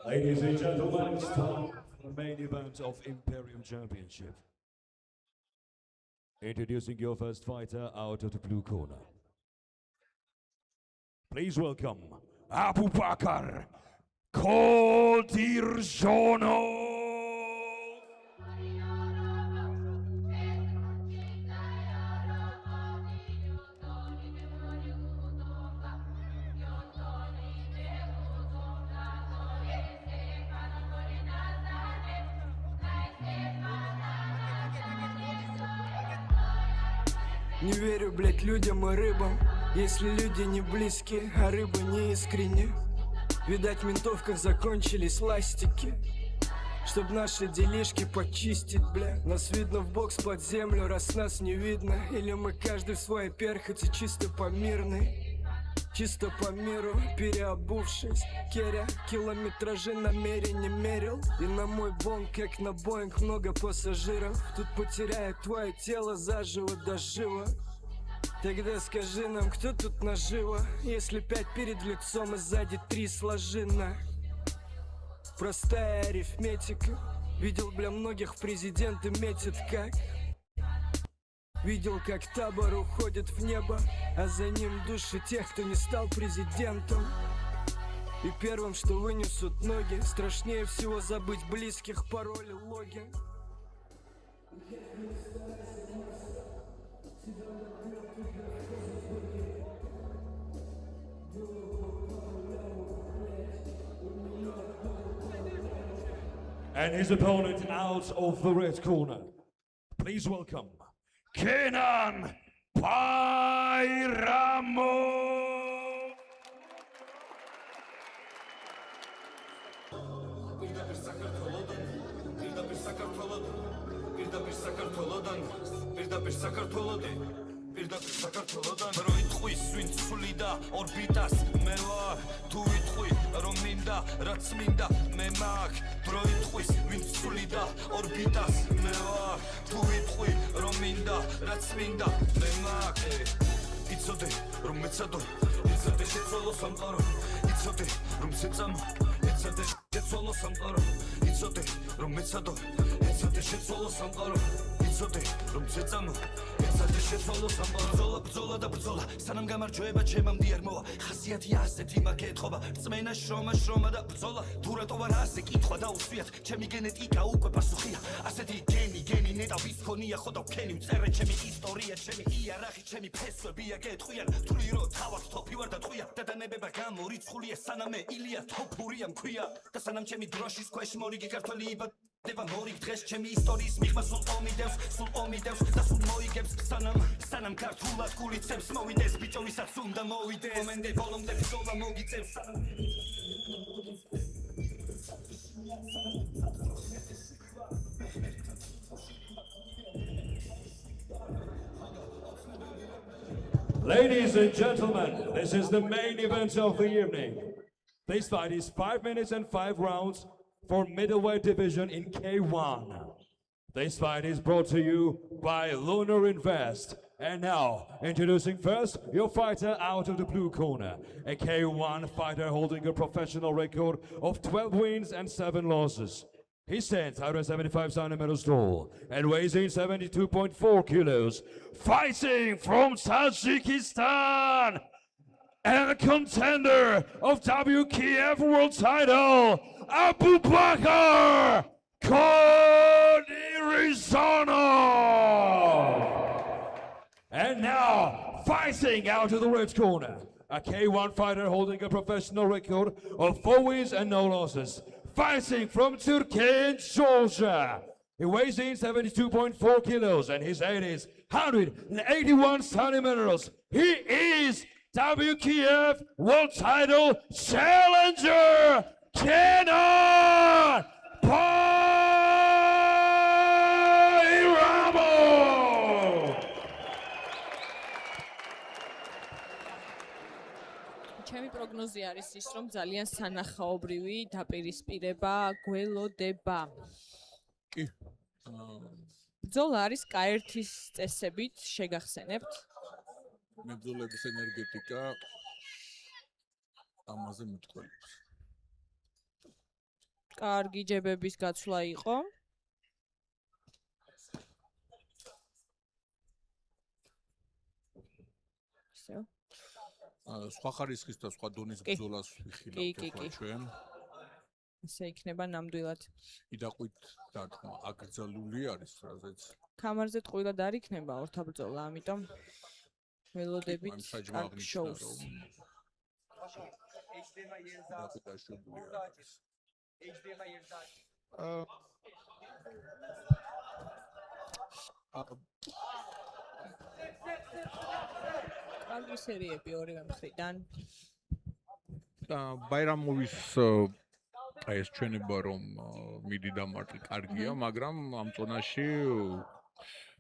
Ladies and gentlemen, it's time for the main event of Imperium Championship. Introducing your first fighter out of the blue corner. Please welcome Abubakar Koldirjono. Не верю, блять, людям и рыбам, если люди не близкие, а рыбы не искренне. Видать, в ментовках закончились ластики, чтоб наши делишки почистить, бля. Нас видно в бокс под землю, раз нас не видно. Или мы каждый в свой перхоти, чисто по мирной, чисто по миру, переобувшись. Керя километражи намеренно мерил. И на мой бонг, как на Боинг, много пассажиров. Тут потеряет твое тело заживо до жива. Тогда скажи нам, кто тут наживо, если 5 перед лицом и сзади 3 сложи на. Простая арифметика. Видел, бля, многих в президенты метит как. Видел, как табор уходит в небо, а за ним души тех, кто не стал президентом. И первым, что вынесут ноги, страшнее всего забыть близких, пароли, логи. And his opponent out of the red corner. Please welcome Kenan Bayramov. საქართველოდან რო იტყვის ვინც სულიდა ორბიტას მე ვარ თუ იტყვი რომ მინდა რაც მინდა მე მაგ რო იტყვის ვინც სულიდა ორბიტას მე ვარ თუ იტყვი რომ მინდა რაც მინდა მე მაგ იცოდე რომ მეცადო იცოდე შეცვალო სამყარო იცოდე რომ შეწამო იცოდე შეცვალო სამყარო იცოდე რომ მეცადო იცოდე შეცვალო სამყარო იცოდე რომ შეწამო იცოდე შეცვალო სამყარო ბრძოლა და ბრძოლა სანამ გამარჯვება ჩემამდე არ მოვა ხასიათია ასეთი მაგეთყობა რწმენა შრომა და ბრძოლა თუ რატო ვარ ასე კითხვა დაუსვიათ ჩემი გენეტიკა უკვე პასუხია ასეთი გენი ნეტა ვის ქონია ხო და ვქენი მწერე ჩემი ისტორია ჩემი იარაღი ჩემი ფესვებია გეტყვიან თვლი რომ თავად თოფი ვარ და ტყვია დადანებება გამორიცხულია სანამ მე ილია თოფურია მქვია და სანამ ჩემი დროშის ქვეშ მორიგი ქართველი იბადება მორიგ დღეს ჩემი ისტორიის მიღმა სულ ომიდევს და სულ მოიგებს სანამ ქართულად გულიცებს მოვიდეს ბიჭო ვისაც უნდა მოვიდეს მომენტე ბოლომდე ბრძოლა მოგიწევს Ladies and gentlemen, this is the main event of the evening. This fight is 5 minutes and 5 rounds for middleweight division in K1. This fight is brought to you by Lunar Invest. And now, introducing first your fighter out of the blue corner, a K1 fighter holding a professional record of 12 wins and 7 losses. He stands 175 centimeters tall and weighs in 72.4 kilos, fighting from Tajikistan, and a contender of WKF World Title, Abubakar Koldirjono. And now, fighting out of the red corner, a K1 fighter holding a professional record of 4 wins and no losses, fighting from Turkey and Georgia. He weighs in 72.4 kilos and his height is 181 centimeters. He is WKF World Title Challenger, Kenan Bayramov. ჩემი პროგნოზი არის ის, რომ ძალიან სანახაობრივი დაპირისპირება გველოდება. კი. ბრძოლა არის K1-ის წესებით, შეგახსენებთ? მებრძოლების ენერგეტიკა ამაზე მეტყველებს. კარგი ჯებების გაცვლა იყო. ისე. სხვა ხარისხის და სხვა დონის კი. ბრძოლას კი, ვიხილავთ კი, ახლა კი. ჩვენ. ისე იქნება ნამდვილად. იდაყვით დარტყმა აკრძალული არის, რაზეც კამარზე ტყუილად არ იქნება ორთაბრძოლა, ამიტომ ველოდებით საჯმა კარგ აღნიშნა, შოუს. რომ იდაყვით დაშვებული არის. კარგი სერიები ორივე მხრიდან. ბაირამოვის აი ეს ჩვენება რომ მიდი და მარტი კარგია, მაგრამ ამ წონაში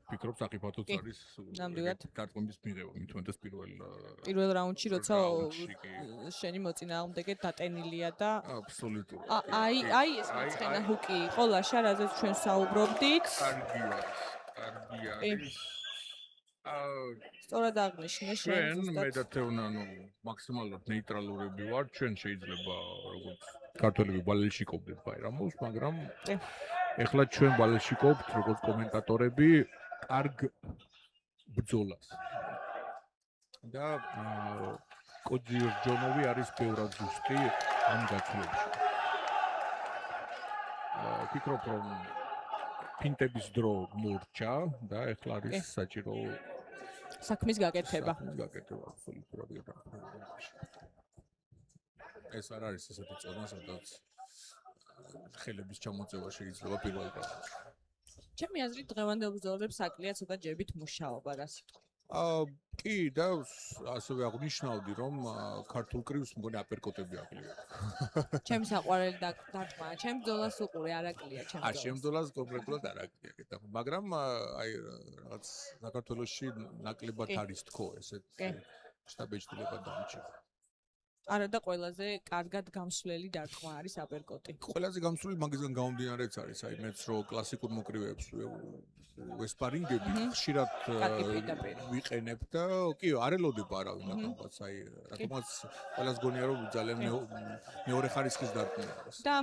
ფიქრობ საფრთხეც კი, არის ნამდვილად. დარტყმების მიღება, მithumetes პირველ რაუნდში როცა რაუნდში კი. შენი მოწინააღმდეგე დატენილია და აბსოლუტურად. აი ეს მეცხენა ჰუკი იყო ლაშა, რაზეც ჩვენ საუბრობდით. კარგი არის. სწორად აღნიშნე შენ ჩვენ ზუსტად. მე და თევნა მაქსიმალურად ნეიტრალურები ვარ, ჩვენ შეიძლება როგორც ქართველები ბალეშიკობდეთ ბაირამოს, მაგრამ კი. ეხლა ჩვენ ბალეშიკობთ როგორც კომენტატორები კარგ ბრძოლას. და კოძი ჯონოვი არის ბევრად ზუსტი ამ გაცვლებში. ფიქრობ რომ ფინტების დრო მორჩა და ეხლა არის საჭირო საქმის გაკეთება. გაკეთება აბსოლუტურად ეს არ არის ესეთი წონა, სადაც ხელების ჩამოწევა შეიძლება პირველ რაუნდში. ჩემი აზრით დღევანდელ ბრძოლებს აკლია ცოტა ჯებით მუშაობა, რა სიტყვა. კი და ასევე აღნიშნავდი რომ ქართულ კრივს მგონი აპერკოტები აკლია. ჩემი საყვარელი დარტყმაა, ჩემ ბრძოლას უყურე, არ აკლია ჩემ ბრძოლას. შემ ბრძოლას კონკრეტულად არ აკლია, მაგრამ აი რაღაც საქართველოში ნაკლებად არის თქო ესეთ შტაბეჭდილება დამჭირდა. არა და ყველაზე კარგად გამსვლელი დარტყმა არის აპერკოტი. ყველაზე გამსვლელი მაგისგან გამომდინარეც არის, აი მეც რო კლასიკურ მოკრივეებს ვესპარინგები ხშირად ვიყენებ და კი არ ელოდება არავინ ახალბაც, აი რატომაც ყველას გონია რომ ძალიან მეორე ხარისხის დარტყმა არის. და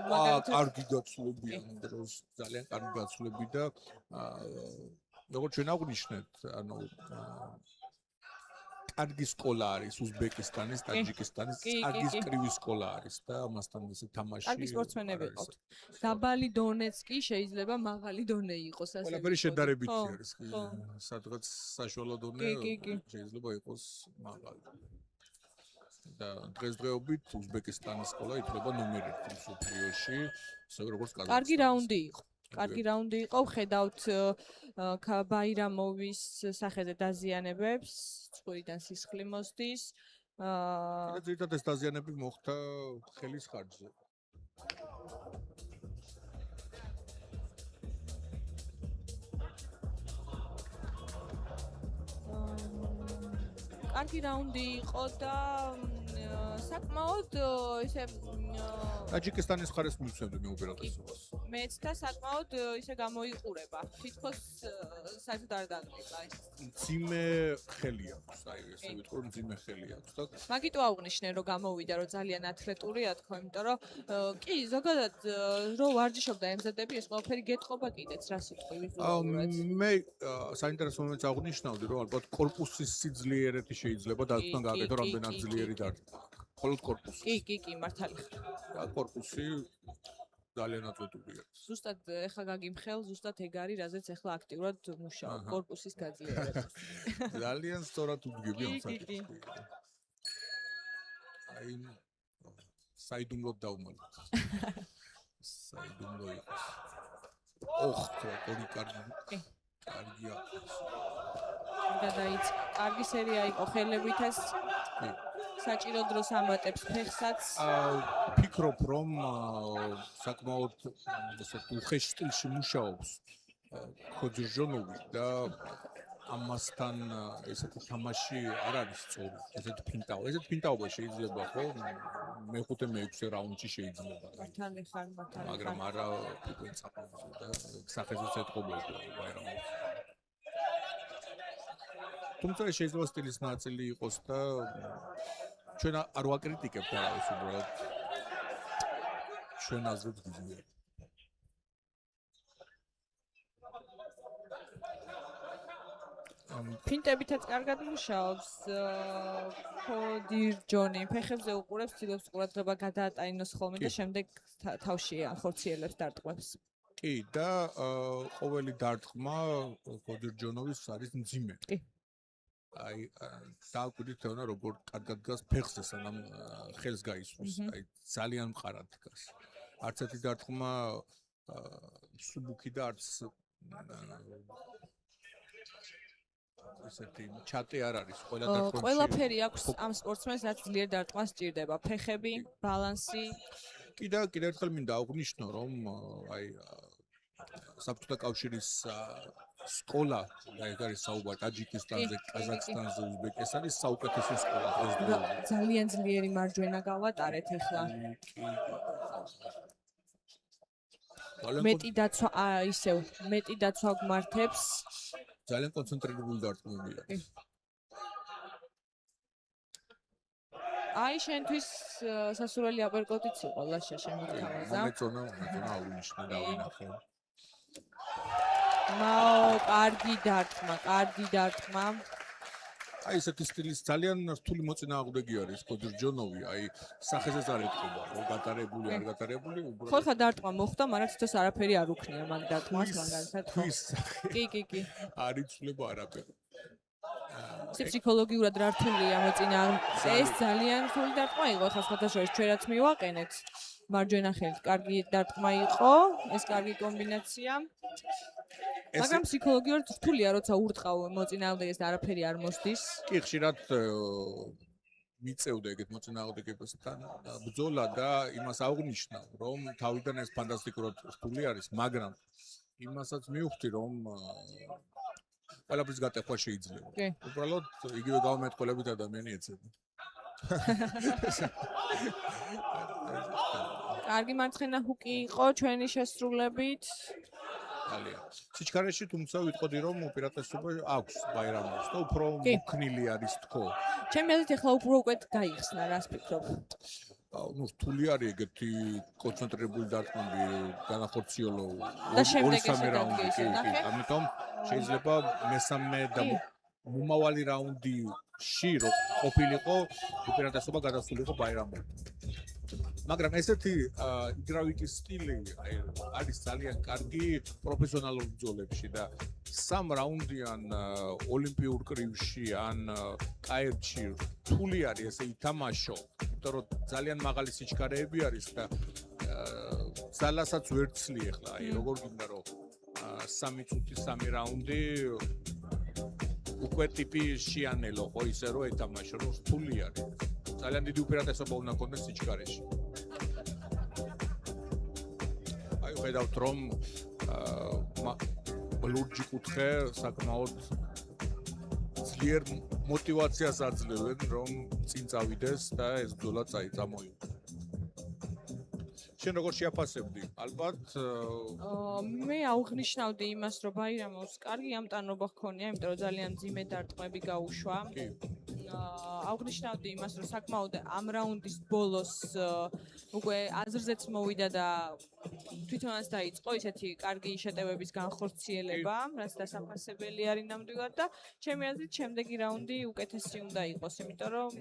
მაგალითად კარგი გაცვლები ამ დროს, ძალიან კარგი გაცვლები და როგორც ჩვენ აღვნიშნეთ, ანუ კარგი სკოლა არის უზბეკისტანის, ტაჯიკისტანის, კარგი კრივი სკოლა არის და ამასთან ესე თამაში. კარგი სპორტსმენები ყავთ. დაბალი დონეც კი შეიძლება მაღალი დონე იყოს ასე. ყველაფერი შედარებითი არის კი. სადღაც საშუალო დონე შეიძლება იყოს მაღალი. და დღესდღეობით უზბეკისტანის სკოლა ითვლება ნომერ 1 მსოფლიოში, ასევე როგორც კარგი რაუნდი იყო. კარგი რაუნდი იყო, ხედავთ ბაირამოვის სახეზე დაზიანებებს, წვრიდან სისხლი მოსდის. და ზედათ ეს დაზიანები მოხდა ხელის ხარჯზე. კარგი რაუნდი იყო და საკმაოდ ისე ტაჯიკისტანის მხარეს მივცემდი მე უპირატესობას. მეც და საკმაოდ ისე გამოიყურება. თითქოს საერთოდ არ დაგმება ეს. ძიმე ხელი აქვს, აი ესე ვიტყვი, ძიმე ხელი აქვს და მაგიტო აღვნიშნე რომ გამოვიდა რომ ძალიან ათლეტურია თქო, იმიტომ რომ კი ზოგადად რო ვარჯიშობდა ემზადები ეს ყველაფერი გეტყობა კიდეც რა სიტყვი ვიზუალურად. მე საინტერესო მომენტს აღვნიშნავდი რომ ალბათ კორპუსის სიძლიერეთი შეიძლება დათქმა გააკეთო რამდენად ძლიერი დარტყმა. მხოლოდ კორპუსი. კი, მართალი. და კორპუსი ძალიან აწვეთულია. ზუსტად ეხლა გაგიმხელ, ზუსტად ეგ არის, რაზეც ეხლა აქტიურად მუშაობ კორპუსის გაძლიერებას. ძალიან სწორად უდგები ამ საკითხს. აი საიდუმლოდ დავუმალეთ. საიდუმლო იყოს. ორი კარგია. გადაიწყო. კარგი სერია იყო ხელებით ეს. საჭირო დროს ამატებს ფეხსაც. ფიქრობ რომ საკმაოდ ესე უხეშ სტილში მუშაობს კოძირჟონოვი და ამასთან ესეთი თამაში არ არის სწორი. ესეთი ფინტაობა შეიძლება ხო მე-5 მე-6 რაუნდში შეიძლება. მართალი ხარ. მაგრამ არა უკვე წაფობზე და სახეზეც ეთყობოდა ბაირამოვი. თუმცა შეიძლება სტილის ნაწილი იყოს და ჩვენ არ ვაკრიტიკებთ არავის უბრალოდ ჩვენ აზრებს გიზიარებ. ფინტებითაც კარგად მუშაობს კოდირჯონი ფეხებზე უყურებს ცდილობს ყურადღება გადაატანოს ხოლმე და შემდეგ თავში ახორციელებს დარტყმებს. კი და ყოველი დარტყმა კოდირჯონოვის არის მძიმე. კი. აი დააკვირდით თეონა როგორ კარგად დგას ფეხზე სანამ ხელს გაისვრის. აი ძალიან მყარად დგას. არც ერთი დარტყმა სუბუქი და არც ესეთი ჩატე არ არის ყველა დარტყმაში. ყველაფერი აქვს ამ სპორტსმენს რაც ძლიერ დარტყმას სჭირდება. ფეხები, ბალანსი. კი და კიდევ ერთხელ მინდა აღვნიშნო რომ აი საბჭოთა კავშირის სკოლა ეგ არის საუბარი ტაჯიკისტანზე, ყაზახստანზე, უზბეკეთსთან საუკეთესო სკოლა დღესდღეობით. ძალიან ძლიერი მარჯვენა გავატარეთ ახლა. მეტი დაცვა ისევ მეტი დაცვა გმართებს. ძალიან კონცენტრირებული დარტყმებია. აი შენთვის სასურველი აპერკოტიც იყო ლაშა შემოთავაზა. მეწონა აღვნიშნე დავინახე. მაო, კარგი დარტყმა. აი ესეთი სტილის ძალიან რთული მოწინააღმდეგე არის კოდირჯონოვი, აი სახეზეც არ ეთქობა, რომ გატარებული არ გატარებული, უბრალოდ ხო ხა დარტყმა მოხდა, მაგრამ თვითონ არაფერი არ უქნია მაგ დარტყმას მაგალითად. კი. არ იცვლება არაფერი. ფსიქოლოგიურად რა რთულია მოწინააღმდეგე. ეს ძალიან რთული დარტყმა იყო, ხა სხვათაშორის ჩვენაც მივაყენეთ. მარჯვენა ხელით კარგი დარტყმა იყო, ეს კარგი კომბინაცია. მაგრამ ფსიქოლოგიურად რთულია, როცა ურტყავ მოწინააღმდეგეს და არაფერი არ მოსდის. კი ხშირად მიწევდა ეგეთ მოწინააღმდეგებასთან ბრძოლა და იმას აღვნიშნა, რომ თავიდან ეს ფანტასტიკურად რთული არის, მაგრამ იმასაც მივხვდი, რომ ყველაფრის გატეხვა შეიძლება. უბრალოდ იგივე გამომეტყველებით ადამიანი ეცემა. კარგი მარცხენა ჰუკი იყო ჩვენი შესრულებით. ძალიან. სიჩქარეში თუმცა ვიტყოდი რომ უპირატესობა აქვს ბაირამოვს და უფრო მოქნილი არის თქო. ჩემი აზრით ახლა უკვე გაიხსნა, რას ფიქრობ? ნუ რთული არის ეგეთი კონცენტრირებული დარტყმები განახორციელო 2-3 რაუნდი. ამიტომ შეიძლება მესამე და მომავალი რაუნდში რო ყოფილიყო უპირატესობა გადასულიყო ბაირამოვ. მაგრამ ესეთი იგრავიკის სტილი არის ძალიან კარგი პროფესიონალურ ბრძოლებში და 3 რაუნდიან ოლიმპიურ კრივში ან კაირში რთული არის ესე ითამაშო, იმიტომ რომ ძალიან მაღალი სიჩქარეები არის და ძალასაც ვერ ცლი ახლა, აი როგორ გინდა რომ 3 წუთი 3 რაუნდი უკვე ტიპი შეანელო ხო ისე რომ ეთამაშო, რომ რთული არის. ძალიან დიდი უპირატესობა უნდა ქონდეს სიჩქარეში. ხედავთ რომ ლურჯი კუთხე საკმაოდ ძლიერ мотиваციას აძლევენ რომ წინ წავიდეს და ეს ბრძოლა წამოიღო. შენ როგორ შეაფასებდი? ალბათ მე აღვნიშნავდი იმას რომ ბაირამოვს კარგი ამტანობა ჰქონია, იმიტომ რომ ძალიან მძიმე დარტყმები გაუშვა. აღვნიშნავდი იმას რომ საკმაოდ ამ რაუნდის ბოლოს უკვე აზრზეც მოვიდა და თვითონაც დაიწყო ისეთი კარგი შეტევების განხორციელება, რაც დასაფასებელი არის ნამდვილად და ჩემი აზრით შემდეგი რაუნდი უკეთესი უნდა იყოს, იმიტომ რომ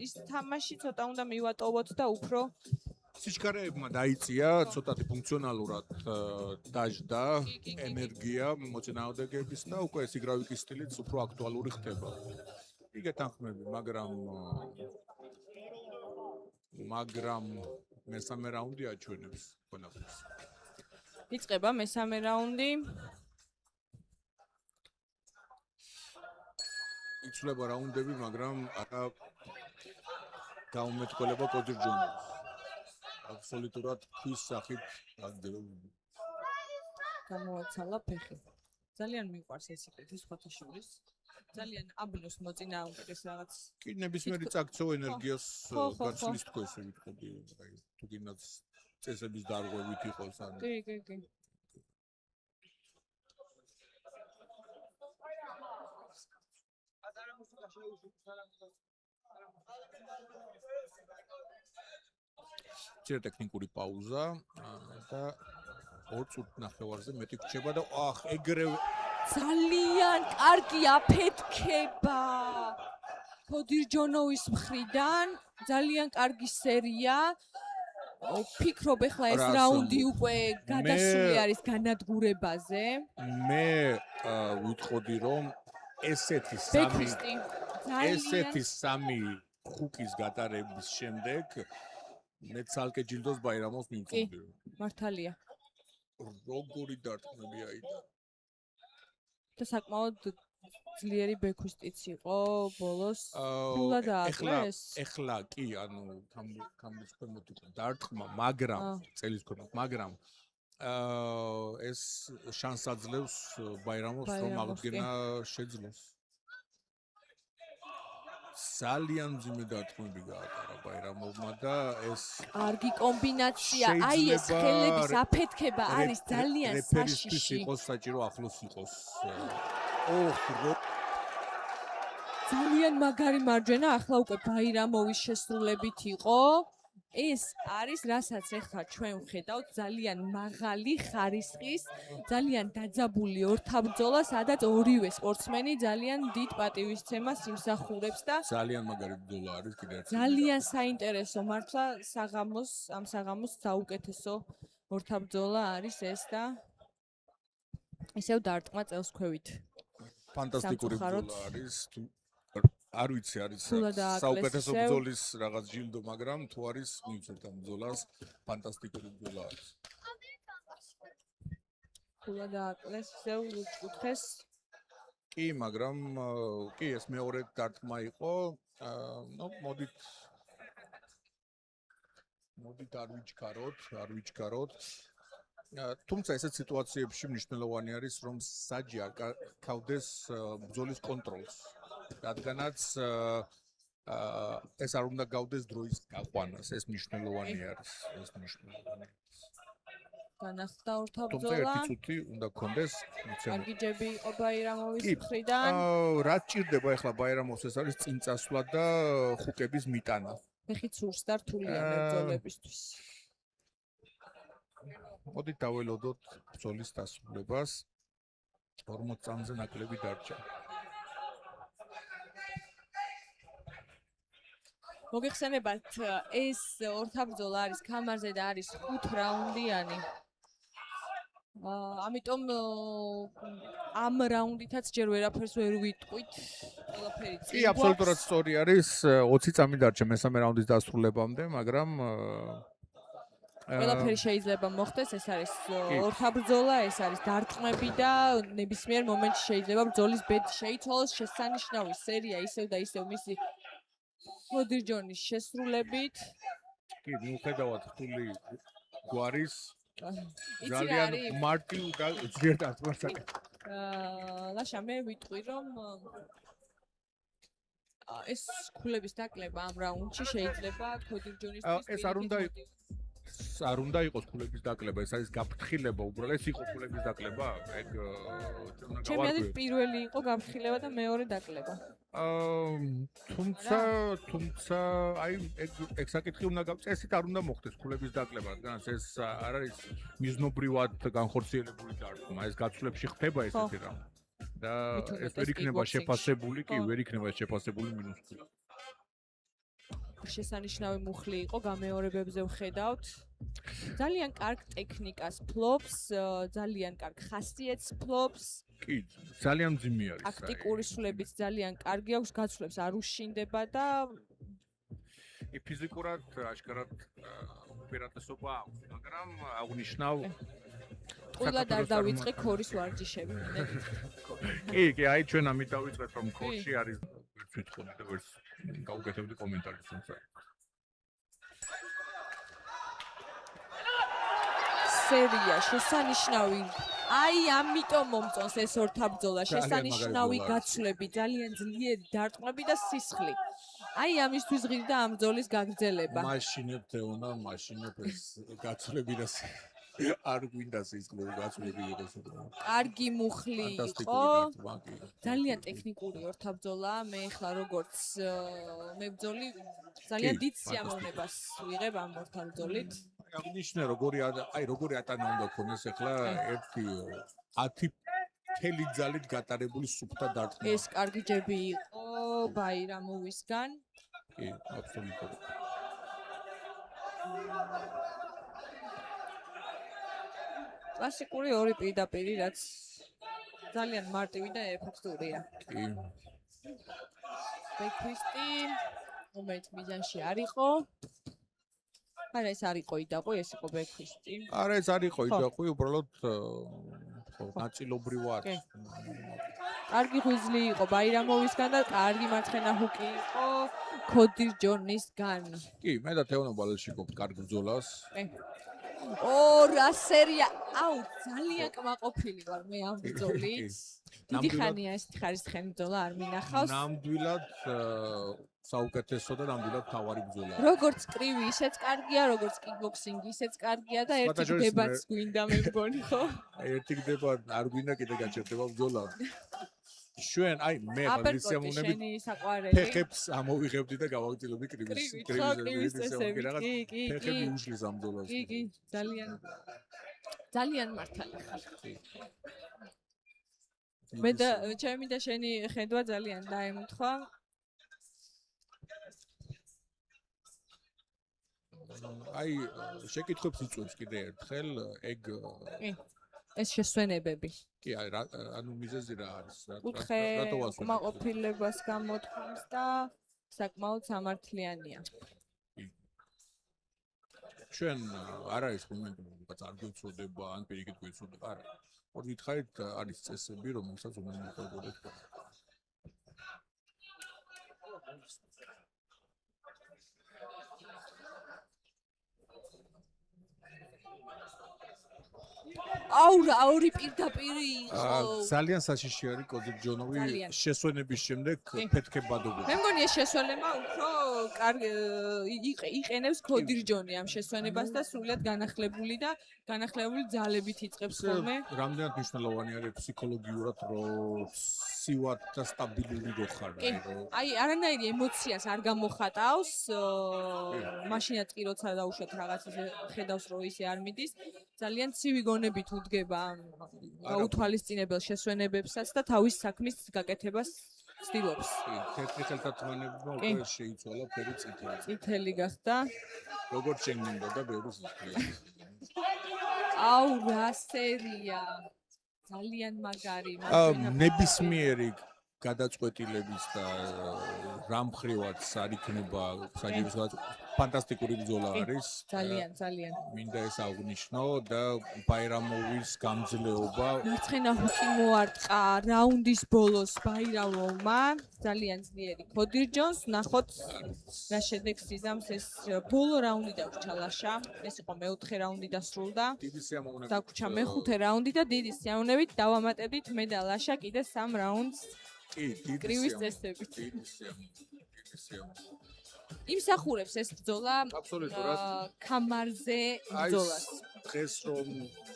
ის თამაში ცოტა უნდა მივატოვოთ და უფრო სიჩქარეებმა დაიწია ცოტათი ფუნქციონალურად დაждდა ენერგია მოწინააღმდეგეების და უკვე ეს იგრავიკის სტილიც უფრო აქტუალური ხდება. იგივე თანხმები, მაგრამ მესამე რაუნდი აჩვენებს ყველაფერს. იწყება მესამე რაუნდი. იცვლება რაუნდები, მაგრამ არა გაუმეტყველება კოდირჯონოვს. აბსოლუტურად ქვის სახით აგდებოდა. გამოაცალა ფეხი. ძალიან მიყვარს ეს იპეთი სხვათა შორის. ძალიან აბნოს მოწინააღმდეგეს რაღაც. კი ნებისმიერი წაქცეო ენერგიას გაცვლის თქო ესე ვიტყოდი, აი თუ გინდათ წესების დარღვევით იყოს ან კი. მცირე ტექნიკური პაუზა და 2 წუთნახევარზე მეტი გრჩება და ეგრევე ძალიან კარგი აფეთქება ქოდირჯონოვის მხრიდან, ძალიან კარგი სერია. ვფიქრობ ახლა ეს რას რაუნდი ამბობ? უკვე გადასული არის განადგურებაზე. მე ვიტყოდი რომ ესეთი ბექვისტი სამი ხუკის გატარების შემდეგ მე ცალკე ჯილდოს ბაირამოს მივწვდი. მართალია. როგორი დარტყმები აიდა. და საკმაოდ ძლიერი ბექვისტიც იყო ბოლოს. ფულა დააკლეს. ეხლა კი, ანუ კამბის ქვემოთ იყო დარტყმა, მაგრამ წელის ქვემოთ, მაგრამ ეს შანსს აძლევს ბაირამოს რომ აღდგენა შეძლოს. ძალიან მძიმე დარტყმები გაატარა ბაირამოვმა და ეს კარგი კომბინაცია, აი ეს ხელების აფეთქება არის ძალიან რეფერისთვის საშიში. იყოს საჭირო ახლოს იყოს. ძალიან მაგარი მარჯვენა, ახლა უკვე ბაირამოვის შესრულებით იყო. ეს არის, რასაც ახლა ჩვენ ვხედავთ, ძალიან მაღალი ხარისხის, ძალიან დაძაბული ორთაბრძოლა, სადაც ორივე სპორტსმენი ძალიან დიდ პატივისცემას იმსახურებს და ძალიან მაგარი ბრძოლა არის კიდევ ერთ. ძალიან საინტერესო მართლა ამ საღამოს საუკეთესო ორთაბრძოლა არის ეს და ისევ დარტყმა წელსქვევით. ფანტასტიკური სამწუხაროდ. ბრძოლა არის. არ ვიცი არის ფულა დააკლეს საუკეთესო ისევ. ბრძოლის რაღაც ჯილდო, მაგრამ თუ არის მივცეთ ამ ბრძოლას, ფანტასტიკური ბრძოლა არის. ფულა დააკლეს ისევ უწუხეს. კი, მაგრამ კი ეს მეორე დარტყმა იყო. მოდით არ ვიჩქაროთ. თუმცა ესეთ სიტუაციებში მნიშვნელოვანი არის რომ საჯი არ კავდეს ბრძოლის კონტროლს. რადგანაც ეს არ უნდა გავდეს დროის გაყვანას, ეს მნიშვნელოვანი არის. განახლდა თუმცა ორთაბრძოლა. 1 წუთი უნდა გქონდეს მიცემული. კარგი ჯები იყო ბაირამოვის მხრიდან. რა ჭირდება ახლა ბაირამოვს ეს არის წინ წასვლა და ხუკების მიტანა. ფეხით სურს და რთულია მებრძოლებისთვის. მოდით დაველოდოთ ბრძოლის დასრულებას. 40 წამზე ნაკლები დარჩა. მოგეხსენებათ, ეს ორთაბრძოლა არის ქამარზე და არის 5 რაუნდიანი. ამიტომ ამ რაუნდითაც ჯერ ვერაფერს ვერ ვიტყვით. ყველაფერი წინ. კი, აბსოლუტურად სწორი არის. 20 წამი დარჩა მესამე რაუნდის დასრულებამდე, მაგრამ ყველაფერი შეიძლება მოხდეს, ეს არის ორთაბრძოლა, ეს არის დარტყმები და ნებისმიერ მომენტში შეიძლება ბრძოლის ბედი შეიცვალოს. შესანიშნავი სერია ისევ და ისევ მისი ქოდირჯონის შესრულებით. კი, მიუხედავად რთული გვარის იცი ძალიან რა არის? მარტივ და ძლიერ დარტყმას აკეთებს. ლაშა მე ვიტყვი რომ ეს ქულების დაკლება ამ რაუნდში შეიძლება ქოდირჯონისთვის ეს არ უნდა იყოს ქულების დაკლება, ეს არის გაფრთხილება, უბრალოდ ეს იყო ქულების დაკლება, ეგ ჩემი აზრით პირველი იყო გაფრთხილება და მეორე დაკლება. თუმცა აი ეგ საკითხი უნდა წესით არ უნდა მოხდეს ქულების დაკლება, რადგანაც ეს არ არის მიზნობრივად განხორციელებული დარტყმა, ეს გაცვლებში ხდება ესეთი რამ. და ეს ვერ იქნება შეფასებული, კი, ვერ იქნება შეფასებული -5. შესანიშნავი მუხლი იყო, გამეორებებზე ვხედავთ. ძალიან კარგ ტექნიკას ფლობს, ძალიან კარგ ხასიათს ფლობს. კი, ძალიან მძიმე არის. ტაქტიკური სრულებიც ძალიან კარგი აქვს, გაცვლებს არ უშინდება და ფიზიკურად აშკარად უპირატესობა აქვს, მაგრამ აღნიშნავ ყველა არ დავიწყე ქორის ვარჯიშები. კი, აი ჩვენ ამით დავიწყეთ რომ ქორში არის ვერც ვიტყოდი და ვერც გავუკეთებდი კომენტარს თუმცა სერია შესანიშნავი. აი ამიტომ მომწონს ეს ორთაბრძოლა, შესანიშნავი გაცვლები, ძალიან ძლიერი დარტყმები და სისხლი. აი ამისთვის ღირდა ამ ბრძოლის გაგრძელება. მაშინებ თეონა, მაშინებ ეს გაცვლები და არ გვინდა სისხლი გაცვლები იყოს. კარგი მუხლი იყო. ფანტასტიკური გართვა კი. ძალიან ტექნიკური ორთაბძოლა. მე ახლა როგორც მებძოლი ძალიან დიდ სიამოვნებას ვიღებ ამ ორთაბძოლით. აღნიშნე როგორი ატანა უნდა ქონდეს ახლა ერთი 10 მთელი ძალით გატარებული სუფთა დარტყმა. ეს კარგი ჯები იყო ბაირამოვისგან. კი, აბსოლუტურად. კლასიკური ორი პირდაპირი, რაც ძალიან მარტივი და ეფექტურია. კი. ბექვისტი მომენტ მიზანში არ იყო. არა ეს არ იყო იდაყვი, ეს იყო ბექვისტი. არა ეს არ იყო იდაყვი, უბრალოდ ნაწილობრივ არის. კარგი ღვიძლი იყო ბაირამოვისგან და კარგი მარცხენა ჰუკი იყო ქოდირ ჯონისგან. კი, მე და თეონო ბალეშიკოვ კარგ ბრძოლას. რა სერია. აუ, ძალიან კმაყოფილი ვარ მე ამ ბრძოლით. დიდი ხანია ეს ხარისხენი ბრძოლა არ მინახავს. ნამდვილად საუკეთესო და ნამდვილად თავარი ბრძოლა. როგორც კრივი, ისეც კარგია, როგორც კიკბოქსინგი, ისეც კარგია და ერთი დებაც გვინდა მე მგონი, ხო? ერთი გდება არ გვინდა კიდე გაჩერდება ბრძოლა. ჩვენ მე აპერკოტი ფეხებს ამოვიღებდი და გავაგრძელებდი კრივის რაღაც ფეხები უშლის ამ ბრძოლას. კი, ძალიან მართალი ხარ. მე და ჩემი და შენი ხედვა ძალიან დაემთხვა. შეკითხვებს იწვევს კიდე ერთხელ ეგ ეს შესვენებები. კი, ანუ მიზეზი რა არის? კუთხე კმაყოფილებას გამოთქვამს და საკმაოდ სამართლიანია. ჩვენ არ არის მომენტი, რომ არ გვეცოდება, ან პირიქით გვეცოდება, არა. ორი გითხარით არის წესები, რომელსაც უნდა მოვხდეთ. აურა ორი პირდაპირი იყო. ძალიან საშიში არის კოდირ ჯონოვი შესვენების შემდეგ ფეთქებადობა. მე მგონი ეს შესვენება უფრო კარგი იყენებს კოდირ ჯონი ამ შესვენებას და სრულად განახლებული ძალებით იწყებს ხოლმე. რამდენად მნიშვნელოვანი არის ფსიქოლოგიურად რომ სივარ და სტაბილური რო ხარ, აი არანაირი ემოციას არ გამოხატავს. მაშინაც კი როცა დაუშვათ რაღაც ისე ხედავს რომ ისე არ მიდის. ძალიან ცივი გონებით უდგება გაუთვალისწინებელ შესვენებებსაც და თავის საქმის გაკეთებას ცდილობს. თეთრი ხელთათმანებმა უკვე შეიცვალა ფერი წითელი. წითელი გახდა. როგორც შეგმინდა და ბევრი ზუსტია. აუ რა სერია. ძალიან მაგარი. ნებისმიერი გადაწყვეტილების და რამხრივაც არ იქნება საჯარისო ფანტასტიკური ბრძოლა არის. ძალიან. მინდა ეს აღნიშნო და ბაირამოვის გამძლეობა. მარცხენა ჰუკი მოარტყა რაუნდის ბოლოს ბაირამოვმა. ძალიან ძლიერი ქოდირ ჯონს. ნახოთ რა შედეგს იზამს ეს ბოლო რაუნდი დაგვჭა ლაშა. ეს იყო მეოთხე რაუნდი დასრულდა. დიდი სიამოვნებით. დაგვჭა მეხუთე რაუნდი და დიდი სიამოვნებით დავამატებდით მე და ლაშა კიდე 3 რაუნდს. კრივის წესებით. იმსახურებს ეს ბრძოლა კამარზე ბრძოლას. დღეს რომ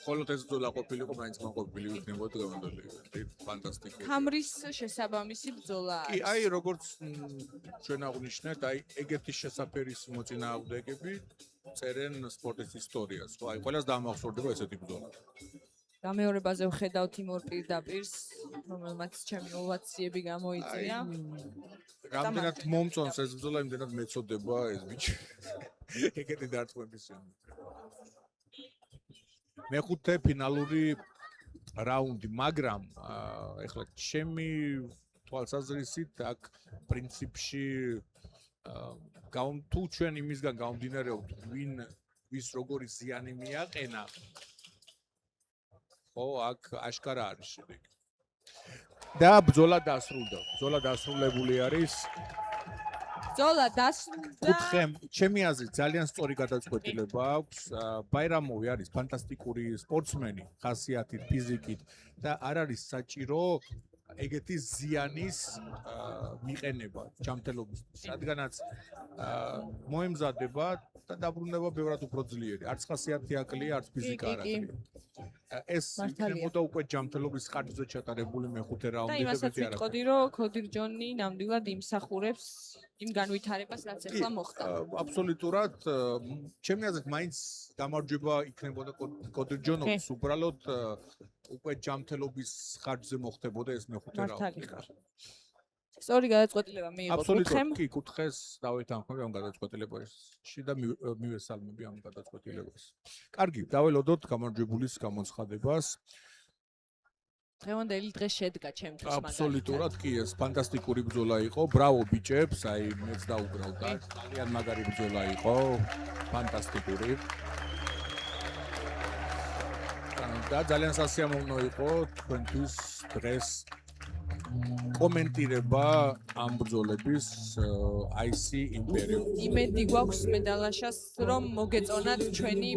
მხოლოდ ეს ბრძოლა ყოფილიყო, მაინც მოყოფილი იქნებოდა გამოდელი. ფანტასტიკური. კამრის შესაბამისი ბრძოლა არის. კი, როგორც ჩვენ აღვნიშნეთ, ეგეთი შესაფერის მოწინააღმდეგები წერენ სპორტის ისტორიას. ხო, ყველას დაამახსოვრდება ესეთი ბრძოლა. გამეორებაზე ვხედავთ იმ ორ პირდაპირს, რომელმაც ჩემი ოვაციები გამოიწვია. რამდენად მომწონს ეს ბრძოლა, იმდენად მეწოდება ეს ბიჭი. ეგეთი დარტყმების შემდეგ. მეხუთე ფინალური რაუნდი, მაგრამ ეხლა ჩემი თვალსაზრისით აქ პრინციპში თუ ჩვენ იმისგან გამომდინარეობთ, ვის როგორი ზიანი მიაყენა, ხო, აქ აშკარა არის შედეგი. და ბრძოლა დასრულდა. ბრძოლა დასრულებული არის. ბრძოლა დასრულდა. კუთხემ, ჩემი აზრით, ძალიან სწორი გადაწყვეტილება აქვს. ბაირამოვი არის ფანტასტიკური სპორტსმენი, ხასიათით, ფიზიკით და არ არის საჭირო ეგეთი ზიანის მიყენება ჯანმრთელობისთვის, რადგანაც მოემზადება და დაბრუნება ბევრად უფრო ძლიერი. არც ხასიათი აკლია, არც ფიზიკა არ აკლია. ეს იქნებოდა უკვე ჯანმრთელობის ხარჯზე ჩატარებული მეხუთე და რაუნდი. იმასაც ვიტყოდი, რომ ქოდირ ჯონი ნამდვილად იმსახურებს იმ განვითარებას, რაც ახლა მოხდა. აბსოლუტურად ჩემი აზრით მაინც გამარჯვება იქნებოდა კოდირ ჯონოვის, უბრალოდ უკვე ჯანმრთელობის ხარჯზე მოხდებოდა ეს მეხუთე რაუნდი. მართალი ხარ. სწორი გადაწყვეტილება მიიღო კუთხემ. აბსოლუტურად კი, კუთხეს დავეთანხმები ამ გადაწყვეტილებაში და მივესალმები ამ გადაწყვეტილებას. კარგი, დაველოდოთ გამარჯვებულის გამოცხადებას. დღევანდელი დღე შედგა ჩემთვის მაგალითად. აბსოლუტურად კი, ეს ფანტასტიკური ბრძოლა იყო. ბრავო ბიჭებს, აი მეც დაუგრავდა. ძალიან მაგარი ბრძოლა იყო. ფანტასტიკური. და ძალიან სასიამოვნო იყო თქვენთვის დღეს კომენტირება ამ ბრძოლების IC იმპერიუმ. იმედი გვაქვს მედალაშას, რომ მოგეწონათ ჩვენი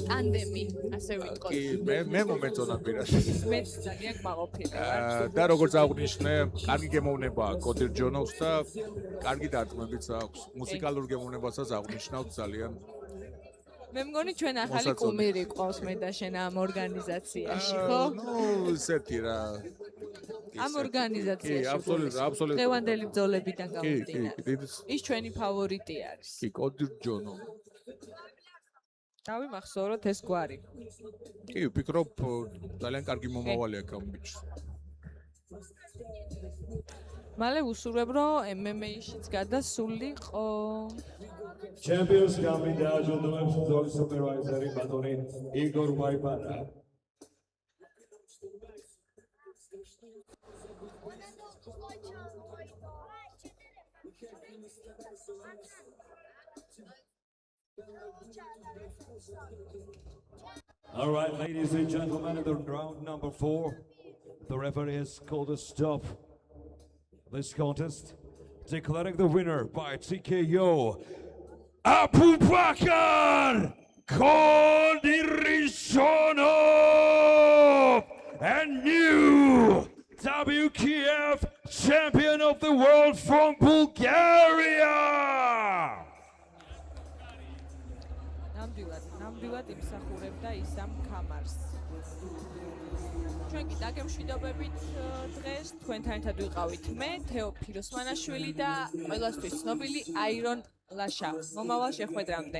ტანდემი, ასე ვიტყოდ. კი, მე მომეწონა პირას. მე ძალიან გმაყოფილი ვარ. და როგორც აღვნიშნე, კარგი გემოვნება კოდირ ჯონოვს და კარგი დარტყმებიც აქვს. მუსიკალურ გემოვნებასაც აღვნიშნავთ ძალიან. მე მგონი ჩვენ ახალი კუმირი ყავს მე და შენ ამ ორგანიზაციაში, ხო? ნუ ისეთი რა. ამ ორგანიზაციაში. კი, აბსოლუტურად. დღევანდელი ბრძოლებიდან კი, გამომდინარე. ის ჩვენი ფავორიტი არის. კი, კოდირ ჯონო. დავიმახსოვროთ ეს გვარი. კი, ვფიქრობ ძალიან კარგი მომავალი აქვს ამ ბიჭს. მალე ვუსურვებ, რომ MMA-შიც გადასულიყო. Champions გამიდა ჯილდოებს ბრძოლის სუპერვაიზერი ბატონი იგორ ვაიბანა. All right, ladies and gentlemen, in the round number 4, the referee has called a stop this contest, declaring the winner by TKO, Abubakar Khodirijonov, and new WKF champion of the world from Bulgaria. ნამდვილად იმსახურებდა ის ამ კამარს. ჩვენ კი დაგემშვიდობებით დღეს თქვენთან ერთად ვიყავით მე, თეოფილ ოსმანაშვილი და ყველასთვის ცნობილი აირონ ლაშა. მომავალ შეხვედრამდე.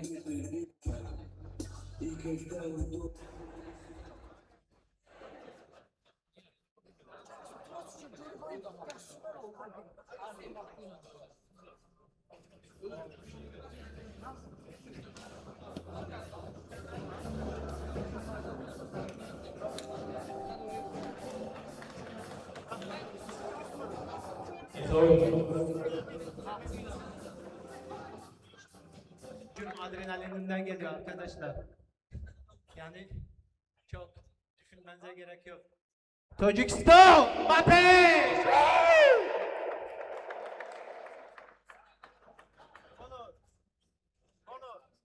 Adrenalininden geliyor arkadaşlar. Yani çok düşünmenize gerek yok. Tacikistan! Ateş!